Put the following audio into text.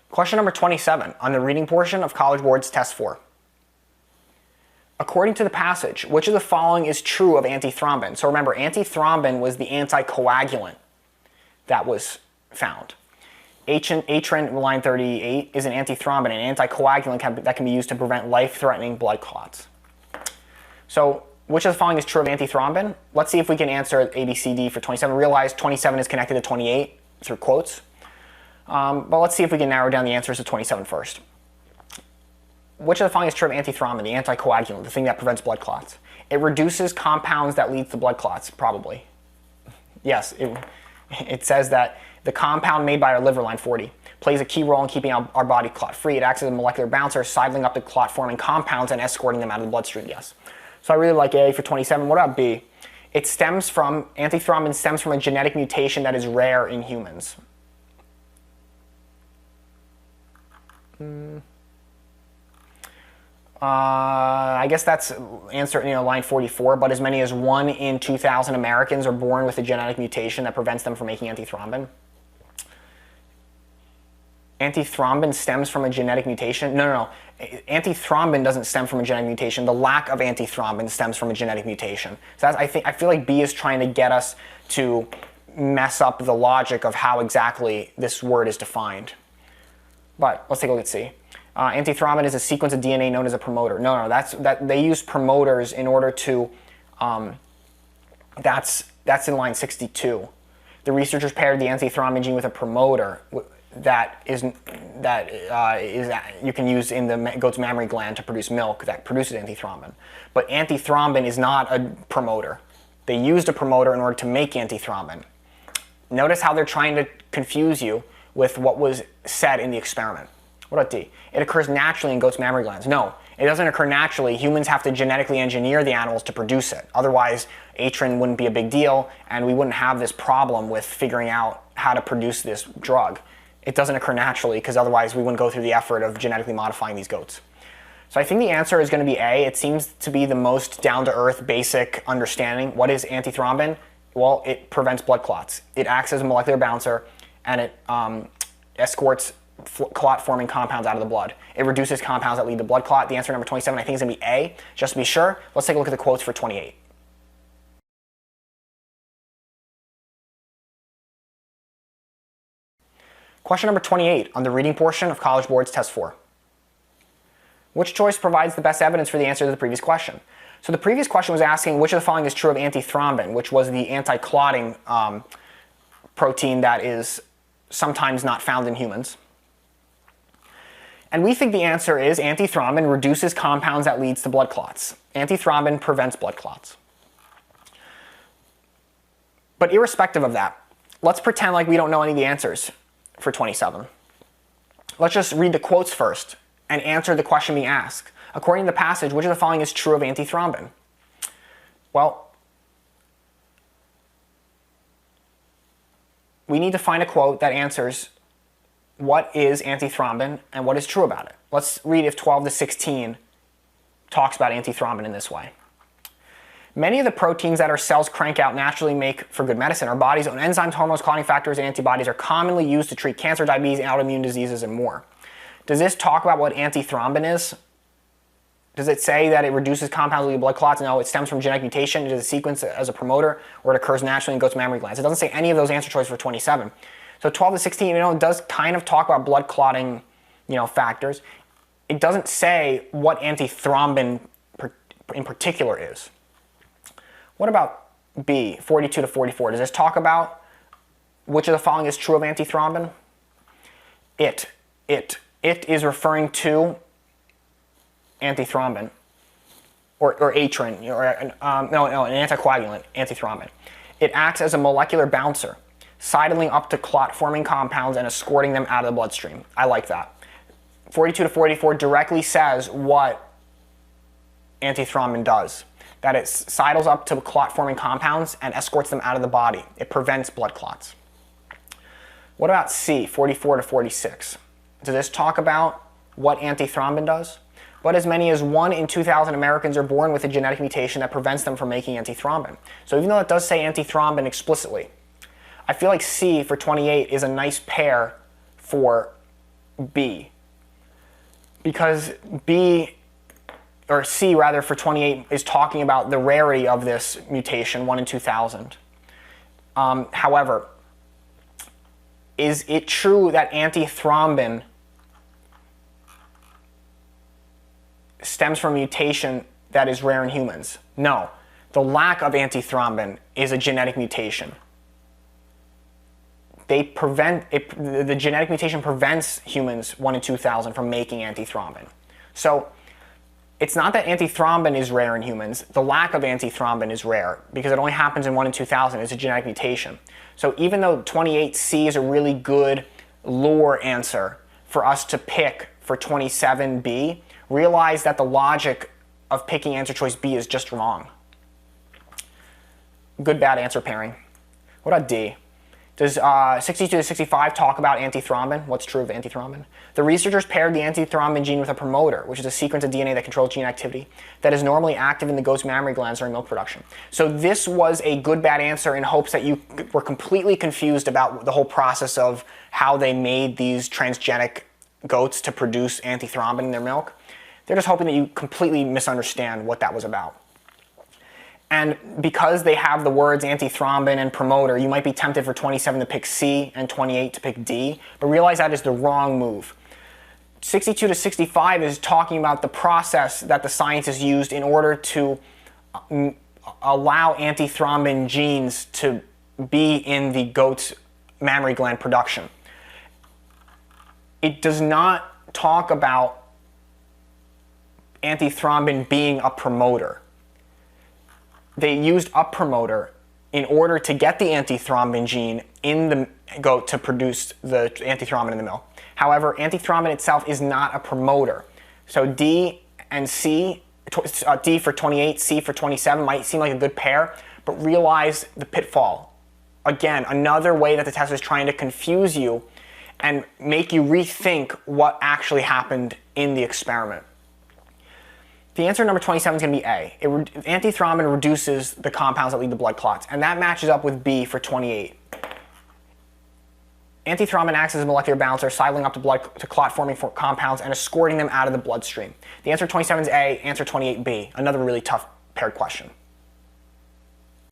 Question number 27 on the reading portion of College Board's Test 4. According to the passage, which of the following is true of antithrombin? So remember, antithrombin was the anticoagulant that was found. Atrin, line 38, is an antithrombin, an anticoagulant that can be used to prevent life-threatening blood clots. So which of the following is true of antithrombin? Let's see if we can answer A, B, C, D for 27. Realize 27 is connected to 28 through quotes. But let's see if we can narrow down the answers to 27 first. Which of the following is true of antithrombin, the anticoagulant, the thing that prevents blood clots? It reduces compounds that lead to blood clots, probably. Yes, it says that the compound made by our liver, line 40, plays a key role in keeping our body clot-free. It acts as a molecular bouncer, sidling up the clot-forming compounds and escorting them out of the bloodstream, yes. So I really like A for 27. What about B? Antithrombin stems from a genetic mutation that is rare in humans. I guess that's answer, line 44, but as many as 1 in 2,000 Americans are born with a genetic mutation that prevents them from making antithrombin. Antithrombin stems from a genetic mutation? No. Antithrombin doesn't stem from a genetic mutation. The lack of antithrombin stems from a genetic mutation. So I feel like B is trying to get us to mess up the logic of how exactly this word is defined. But let's take a look at C. Antithrombin is a sequence of DNA known as a promoter. No, they use promoters in order to. That's in line 62. The researchers paired the antithrombin gene with a promoter that you can use in the goat's mammary gland to produce milk that produces antithrombin. But antithrombin is not a promoter. They used a promoter in order to make antithrombin. Notice how they're trying to confuse you with what was said in the experiment. What about D? It occurs naturally in goats' mammary glands. No, it doesn't occur naturally. Humans have to genetically engineer the animals to produce it. Otherwise, Atrin wouldn't be a big deal, and we wouldn't have this problem with figuring out how to produce this drug. It doesn't occur naturally, because otherwise we wouldn't go through the effort of genetically modifying these goats. So I think the answer is going to be A. It seems to be the most down-to-earth, basic understanding. What is antithrombin? Well, it prevents blood clots. It acts as a molecular bouncer, and it escorts clot-forming compounds out of the blood. It reduces compounds that lead to blood clot. The answer number 27, I think, is going to be A. Just to be sure, let's take a look at the quotes for 28. Question number 28 on the reading portion of College Board's Test 4. Which choice provides the best evidence for the answer to the previous question? So the previous question was asking which of the following is true of antithrombin, which was the anti-clotting protein that is sometimes not found in humans. And we think the answer is antithrombin reduces compounds that leads to blood clots. Antithrombin prevents blood clots. But irrespective of that, let's pretend like we don't know any of the answers for 27. Let's just read the quotes first and answer the question being asked. According to the passage, which of the following is true of antithrombin? Well, we need to find a quote that answers what is antithrombin and what is true about it. Let's read if 12 to 16 talks about antithrombin in this way. Many of the proteins that our cells crank out naturally make for good medicine. Our body's own enzymes, hormones, clotting factors, and antibodies are commonly used to treat cancer, diabetes, autoimmune diseases, and more. Does this talk about what antithrombin is? Does it say that it reduces compounds that lead to blood clots? No, it stems from genetic mutation. It is a sequence as a promoter, or it occurs naturally in goat's mammary glands. It doesn't say any of those answer choices for 27. So 12 to 16, it does kind of talk about blood clotting, factors. It doesn't say what antithrombin in particular is. What about B, 42 to 44? Does this talk about which of the following is true of antithrombin? It is referring to antithrombin, or Atrin, an anticoagulant, antithrombin. It acts as a molecular bouncer, sidling up to clot-forming compounds and escorting them out of the bloodstream. I like that. 42 to 44 directly says what antithrombin does. That it sidles up to clot-forming compounds and escorts them out of the body. It prevents blood clots. What about C, 44 to 46? Does this talk about what antithrombin does? But as many as 1 in 2,000 Americans are born with a genetic mutation that prevents them from making antithrombin. So even though it does say antithrombin explicitly, I feel like C for 28 is a nice pair for B. Because B, or C rather, for 28 is talking about the rarity of this mutation, 1 in 2,000. However, is it true that antithrombin stems from a mutation that is rare in humans? No. The lack of antithrombin is a genetic mutation. The genetic mutation prevents humans 1 in 2,000 from making antithrombin. So it's not that antithrombin is rare in humans. The lack of antithrombin is rare because it only happens in 1 in 2,000. It's a genetic mutation. So even though 28C is a really good lure answer for us to pick for 27B, realize that the logic of picking answer choice B is just wrong. Good, bad answer pairing. What about D? Does 62 to 65 talk about antithrombin? What's true of antithrombin? The researchers paired the antithrombin gene with a promoter, which is a sequence of DNA that controls gene activity that is normally active in the goat's mammary glands during milk production. So this was a good, bad answer in hopes that you were completely confused about the whole process of how they made these transgenic goats to produce antithrombin in their milk. They're just hoping that you completely misunderstand what that was about. And because they have the words antithrombin and promoter, you might be tempted for 27 to pick C and 28 to pick D, but realize that is the wrong move. 62 to 65 is talking about the process that the scientists used in order to allow antithrombin genes to be in the goat's mammary gland production. It does not talk about antithrombin being a promoter. They used a promoter in order to get the antithrombin gene in the goat to produce the antithrombin in the milk. However, antithrombin itself is not a promoter. So D and C, D for 28, C for 27 might seem like a good pair, but realize the pitfall. Again, another way that the test is trying to confuse you and make you rethink what actually happened in the experiment. The answer number 27 is going to be A. Antithrombin reduces the compounds that lead to blood clots, and that matches up with B for 28. Antithrombin acts as a molecular balancer, sidling up to clot-forming compounds and escorting them out of the bloodstream. The answer 27 is A, answer 28 B. Another really tough paired question.